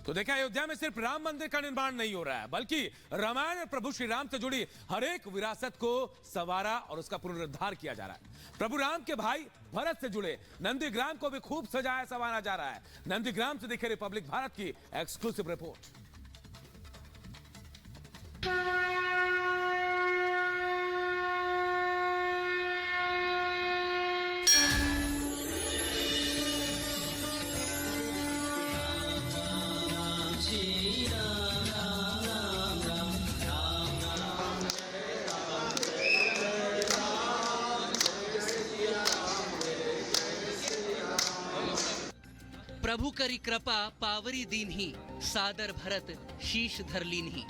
तो देखा, अयोध्या में सिर्फ राम मंदिर का निर्माण नहीं हो रहा है, बल्कि रामायण और प्रभु श्री राम से जुड़ी हर एक विरासत को संवारा और उसका पुनरुद्धार किया जा रहा है। प्रभु राम के भाई भरत से जुड़े नंदीग्राम को भी खूब सजाया संवारा जा रहा है। नंदीग्राम से देखिए रिपब्लिक भारत की एक्सक्लूसिव रिपोर्ट। प्रभु करी कृपा पावरी दीन्ही, सादर भरत शीश धर लीन्ही।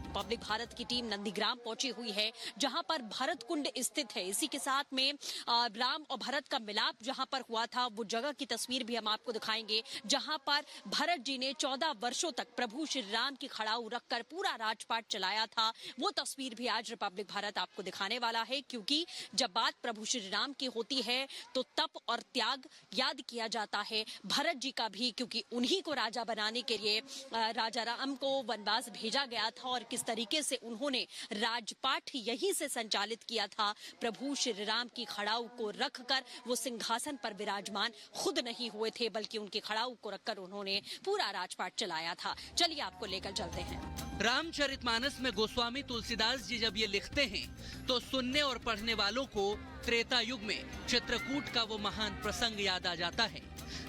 रिपब्लिक भारत की टीम नंदीग्राम पहुंची हुई है, जहां पर भरत कुंड स्थित है। इसी के साथ में राम और भरत का मिलाप जहां पर हुआ था, वो जगह की तस्वीर भी हम आपको दिखाएंगे, जहां पर भरत जी ने 14 वर्षों तक प्रभु श्री राम की खड़ाऊ रखकर पूरा राजपाट चलाया था। वो तस्वीर भी आज रिपब्लिक भारत आपको दिखाने वाला है, क्योंकि जब बात प्रभु श्री राम की होती है तो तप और त्याग याद किया जाता है भरत जी का भी, क्योंकि उन्हीं को राजा बनाने के लिए राजा राम को वनवास भेजा गया था और किस तरीके से उन्होंने राजपाट यहीं से संचालित किया था। प्रभु श्री राम की खड़ाऊ को रखकर वो सिंहासन पर विराजमान खुद नहीं हुए थे, बल्कि उनकी खड़ाऊ को रखकर उन्होंने पूरा राजपाट चलाया था। चलिए आपको लेकर चलते हैं। रामचरितमानस में गोस्वामी तुलसीदास जी जब ये लिखते हैं तो सुनने और पढ़ने वालों को त्रेता युग में चित्रकूट का वो महान प्रसंग याद आ जाता है,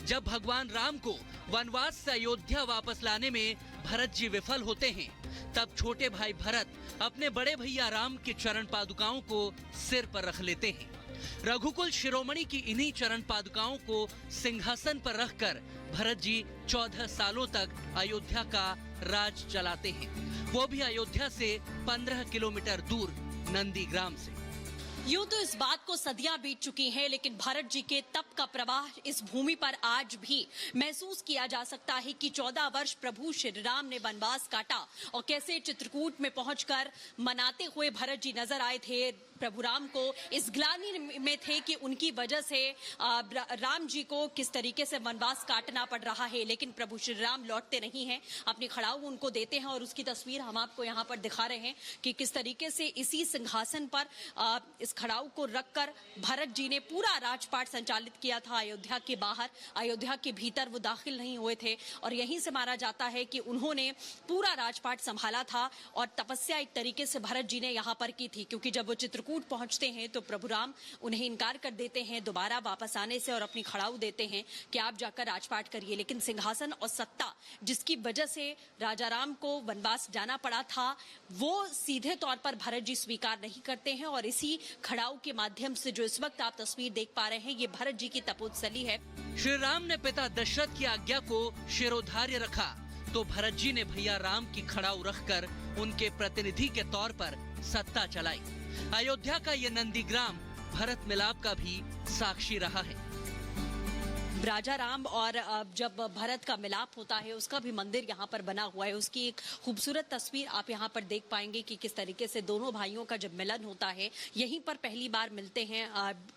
जब भगवान राम को वनवास से अयोध्या वापस लाने में भरत जी विफल होते हैं। तब छोटे भाई भरत अपने बड़े भैया राम की चरण पादुकाओं को सिर पर रख लेते हैं। रघुकुल शिरोमणि की इन्हीं चरण पादुकाओं को सिंहासन पर रखकर भरत जी 14 सालों तक अयोध्या का राज चलाते हैं, वो भी अयोध्या से 15 किलोमीटर दूर नंदीग्राम से। यूं तो इस बात को सदियां बीत चुकी हैं, लेकिन भरत जी के तप का प्रवाह इस भूमि पर आज भी महसूस किया जा सकता है कि 14 वर्ष प्रभु श्री राम ने वनवास काटा और कैसे चित्रकूट में पहुंचकर मनाते हुए भरत जी नजर आए थे। प्रभु राम को इस ग्लानि में थे कि उनकी वजह से राम जी को किस तरीके से वनवास काटना पड़ रहा है, लेकिन प्रभु श्री राम लौटते नहीं हैं, अपनी खड़ाऊ उनको देते हैं और उसकी तस्वीर हम आपको यहाँ पर दिखा रहे हैं कि किस तरीके से इसी सिंहासन पर इस खड़ाऊ को रखकर भरत जी ने पूरा राजपाट संचालित किया था। अयोध्या के बाहर, अयोध्या के भीतर वो दाखिल नहीं हुए थे और यहीं से माना जाता है कि उन्होंने पूरा राजपाट संभाला था और तपस्या एक तरीके से भरत जी ने यहाँ पर की थी, क्योंकि जब वो चित्रकूट पहुंचते हैं तो प्रभु राम उन्हें इनकार कर देते हैं दोबारा वापस आने से और अपनी खड़ाऊ देते हैं कि आप जाकर राजपाट करिए। लेकिन सिंहासन और सत्ता जिसकी वजह से राजा राम को वनवास जाना पड़ा था, वो सीधे तौर पर भरत जी स्वीकार नहीं करते हैं और इसी खड़ाऊ के माध्यम से जो इस वक्त आप तस्वीर देख पा रहे हैं, ये भरत जी की तपोत्सली है। श्री राम ने पिता दशरथ की आज्ञा को शिरोधार्य रखा तो भरत जी ने भैया राम की खड़ाऊ रखकर उनके प्रतिनिधि के तौर पर सत्ता चलाई। अयोध्या का ये नंदीग्राम भरत मिलाप का भी साक्षी रहा है। राजा राम और जब भरत का मिलाप होता है उसका भी मंदिर यहाँ पर बना हुआ है। उसकी एक खूबसूरत तस्वीर आप यहाँ पर देख पाएंगे कि किस तरीके से दोनों भाइयों का जब मिलन होता है, यहीं पर पहली बार मिलते हैं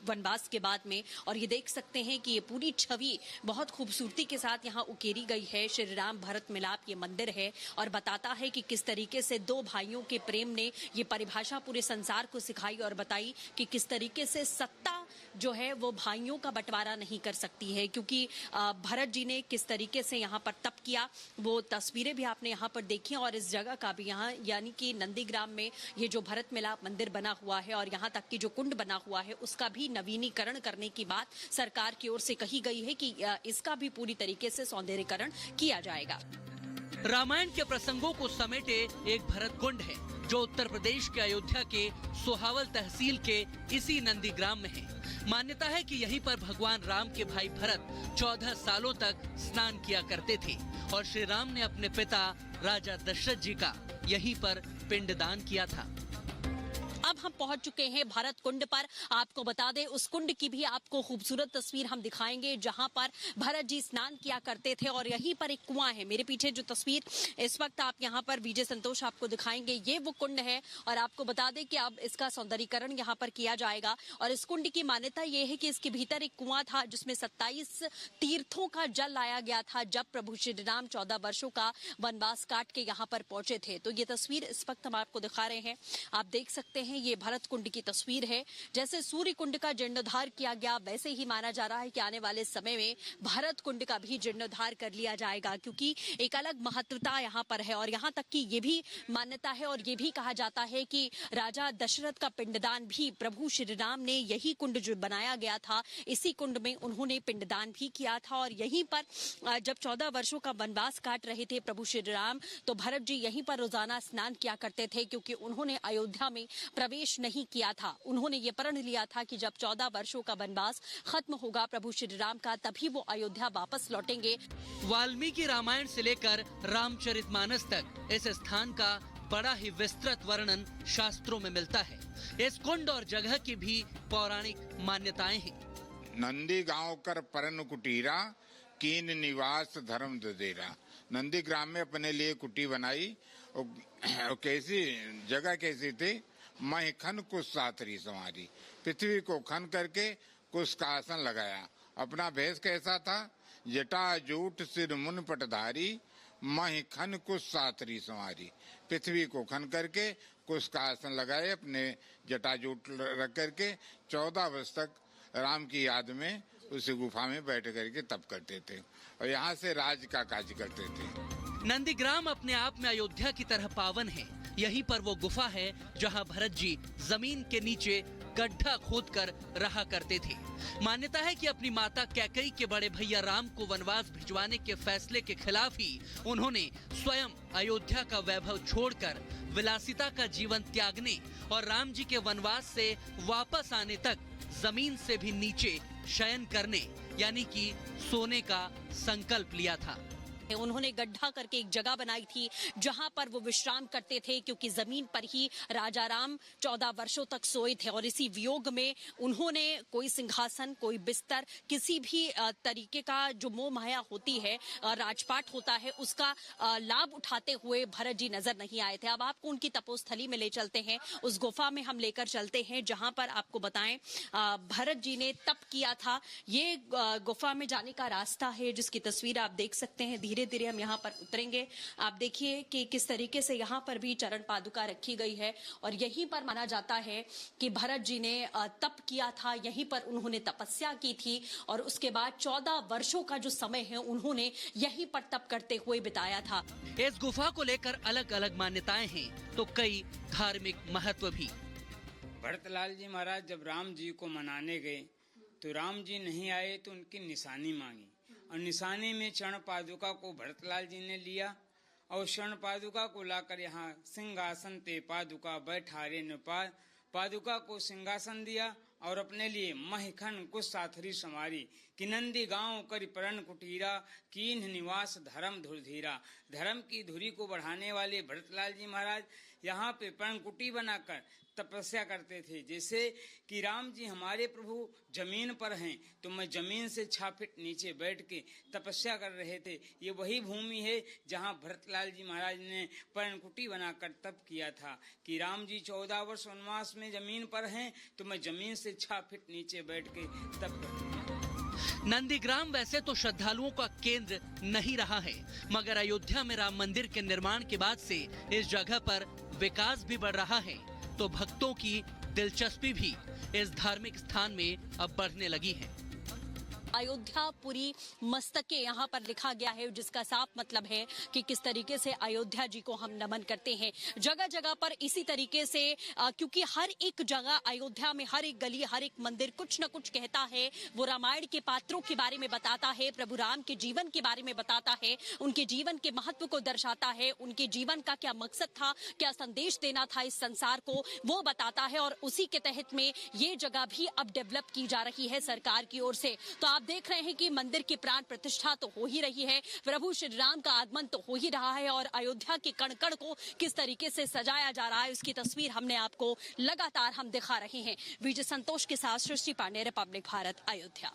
वनवास के बाद में। और ये देख सकते हैं कि ये पूरी छवि बहुत खूबसूरती के साथ यहाँ उकेरी गई है। श्री राम भरत मिलाप ये मंदिर है और बताता है कि किस तरीके से दो भाइयों के प्रेम ने ये परिभाषा पूरे संसार को सिखाई और बताई कि किस तरीके से सत्ता जो है वो भाइयों का बंटवारा नहीं कर सकती है, क्योंकि भरत जी ने किस तरीके से यहाँ पर तप किया वो तस्वीरें भी आपने यहाँ पर देखी और इस जगह का भी यहाँ यानी कि नंदीग्राम में ये जो भरत मिलाप मंदिर बना हुआ है और यहाँ तक कि जो कुंड बना हुआ है उसका भी नवीनीकरण करने की बात सरकार की ओर से कही गई है कि इसका भी पूरी तरीके से सौंदर्यीकरण किया जाएगा। रामायण के प्रसंगों को समेटे एक भरत कुंड है जो उत्तर प्रदेश के अयोध्या के सोहावल तहसील के इसी नंदीग्राम में है। मान्यता है कि यहीं पर भगवान राम के भाई भरत 14 सालों तक स्नान किया करते थे और श्री राम ने अपने पिता राजा दशरथ जी का यहीं पर पिंडदान किया था। अब हम पहुंच चुके हैं भरत कुंड पर। आपको बता दें उस कुंड की भी आपको खूबसूरत तस्वीर हम दिखाएंगे जहां पर भरत जी स्नान किया करते थे और यहीं पर एक कुआं है। मेरे पीछे जो तस्वीर इस वक्त आप यहां पर विजय संतोष आपको दिखाएंगे, ये वो कुंड है और आपको बता दें कि अब इसका सौंदर्यीकरण यहां पर किया जाएगा। और इस कुंड की मान्यता ये है कि इसके भीतर एक कुआं था जिसमें 27 तीर्थों का जल लाया गया था जब प्रभु श्री राम 14 वर्षों का वनवास काट के यहाँ पर पहुंचे थे। तो ये तस्वीर इस वक्त हम आपको दिखा रहे हैं, आप देख सकते हैं ये भरत कुंड की तस्वीर है। जैसे सूर्य कुंड का जीर्णोद्धार किया गया वैसे ही माना जा रहा है कि आने वाले समय में भरत कुंड का भी जीर्णोद्धार कर लिया जाएगा, क्योंकि एक अलग महत्वता यहाँ पर है। और यहाँ तक कि ये भी मान्यता है और ये भी कहा जाता है कि राजा दशरथ का पिंडदान भी प्रभु श्री राम ने यही कुंड जो बनाया गया था इसी कुंड में उन्होंने पिंडदान भी किया था। और यहीं पर जब 14 वर्षों का वनवास काट रहे थे प्रभु श्री राम, तो भरत जी यहीं पर रोजाना स्नान किया करते थे, क्योंकि उन्होंने अयोध्या में प्रवेश नहीं किया था। उन्होंने ये प्रण लिया था कि जब 14 वर्षों का वनवास खत्म होगा प्रभु श्री राम का, तभी वो अयोध्या वापस लौटेंगे। वाल्मीकि रामायण से लेकर रामचरितमानस तक इस स्थान का बड़ा ही विस्तृत वर्णन शास्त्रों में मिलता है। इस कुंड और जगह की भी पौराणिक मान्यताएं हैं। नंदी गांव कर परन कुटीरा, कीन निवास धर्म ददेरा। नंदी ग्राम में अपने लिए कुटी बनाई और कैसी जगह कैसी थी, मैं खन कुछ साथरी संवारी। पृथ्वी को खन करके कुछ का आसन लगाया। अपना भेष कैसा था, जटा जूट सिर मुन पटधारी, मैं खन कुछ साथरी संवारी। पृथ्वी को खन करके कुछ का आसन लगाए, अपने जटा जूट रख करके 14 वर्ष तक राम की याद में उसी गुफा में बैठ करके तप करते थे और यहाँ से राज का कार्य करते थे। नंदीग्राम अपने आप में अयोध्या की तरह पावन है। यहीं पर वो गुफा है जहां भरत जी जमीन के नीचे गड्ढा खोदकर रहा करते थे। मान्यता है कि अपनी माता कैकेयी के बड़े भैया राम को वनवास भिजवाने के फैसले के खिलाफ ही उन्होंने स्वयं अयोध्या का वैभव छोड़कर विलासिता का जीवन त्यागने और राम जी के वनवास से वापस आने तक जमीन से भी नीचे शयन करने यानी कि सोने का संकल्प लिया था। उन्होंने गड्ढा करके एक जगह बनाई थी जहां पर वो विश्राम करते थे, क्योंकि जमीन पर ही राजा राम 14 वर्षों तक सोए थे और इसी वियोग में उन्होंने कोई सिंहासन, कोई बिस्तर, किसी भी तरीके का जो मोह माया होती है, राजपाट होता है, उसका लाभ उठाते हुए भरत जी नजर नहीं आए थे। अब आपको उनकी तपोस्थली में ले चलते हैं, उस गुफा में हम लेकर चलते हैं जहां पर आपको बताएं भरत जी ने तप किया था। ये गुफा में जाने का रास्ता है जिसकी तस्वीर आप देख सकते हैं। धीरे धीरे हम यहाँ पर उतरेंगे। आप देखिए कि किस तरीके से यहाँ पर भी चरण पादुका रखी गई है और यहीं पर माना जाता है कि भरत जी ने तप किया था, यहीं पर उन्होंने तपस्या की थी और उसके बाद 14 वर्षों का जो समय है उन्होंने यहीं पर तप करते हुए बिताया था। इस गुफा को लेकर अलग अलग मान्यताएं हैं तो कई धार्मिक महत्व भी। भरतलाल जी महाराज जब राम जी को मनाने गए तो राम जी नहीं आए तो उनकी निशानी मांगी और निशानी में चरण पादुका को भरतलाल जी ने लिया और चरण पादुका को लाकर यहाँ सिंहासन ते पादुका बैठारे न पादुका को सिंहासन दिया और अपने लिए महिखन कुछ साथरी समारी कि नंदी गांव करि परन कुटीरा, कीन्ह निवास धर्म धुरधीरा। धर्म की धुरी को बढ़ाने वाले भरतलाल जी महाराज यहाँ पे पर्ण कुटी बनाकर तपस्या करते थे। जैसे कि राम जी हमारे प्रभु जमीन पर हैं तो मैं जमीन से 6 फीट नीचे बैठ के तपस्या कर रहे थे। ये वही भूमि है जहाँ भरतलाल जी महाराज ने पर्णकुटी बनाकर तप किया था कि राम जी 14 वर्ष वनवास में जमीन पर हैं तो मैं जमीन से 6 फीट नीचे बैठ के तप कर। नंदीग्राम वैसे तो श्रद्धालुओं का केंद्र नहीं रहा है, मगर अयोध्या में राम मंदिर के निर्माण के बाद से इस जगह पर विकास भी बढ़ रहा है, तो भक्तों की दिलचस्पी भी इस धार्मिक स्थान में अब बढ़ने लगी है। अयोध्यापुरी मस्तके यहाँ पर लिखा गया है, जिसका साफ मतलब है कि किस तरीके से अयोध्या जी को हम नमन करते हैं। जगह जगह पर इसी तरीके से क्योंकि हर एक जगह अयोध्या में हर एक गली, हर एक मंदिर कुछ न कुछ कहता है। वो रामायण के पात्रों के बारे में बताता है, प्रभु राम के जीवन के बारे में बताता है, उनके जीवन के महत्व को दर्शाता है, उनके जीवन का क्या मकसद था, क्या संदेश देना था इस संसार को, वो बताता है। और उसी के तहत में ये जगह भी अब डेवलप की जा रही है सरकार की ओर से। तो आप देख रहे हैं कि मंदिर की प्राण प्रतिष्ठा तो हो ही रही है, प्रभु श्री राम का आगमन तो हो ही रहा है और अयोध्या के कण कण को किस तरीके से सजाया जा रहा है उसकी तस्वीर हमने आपको लगातार हम दिखा रहे हैं। विजय संतोष के साथ सृष्टि पांडे, रिपब्लिक भारत, अयोध्या।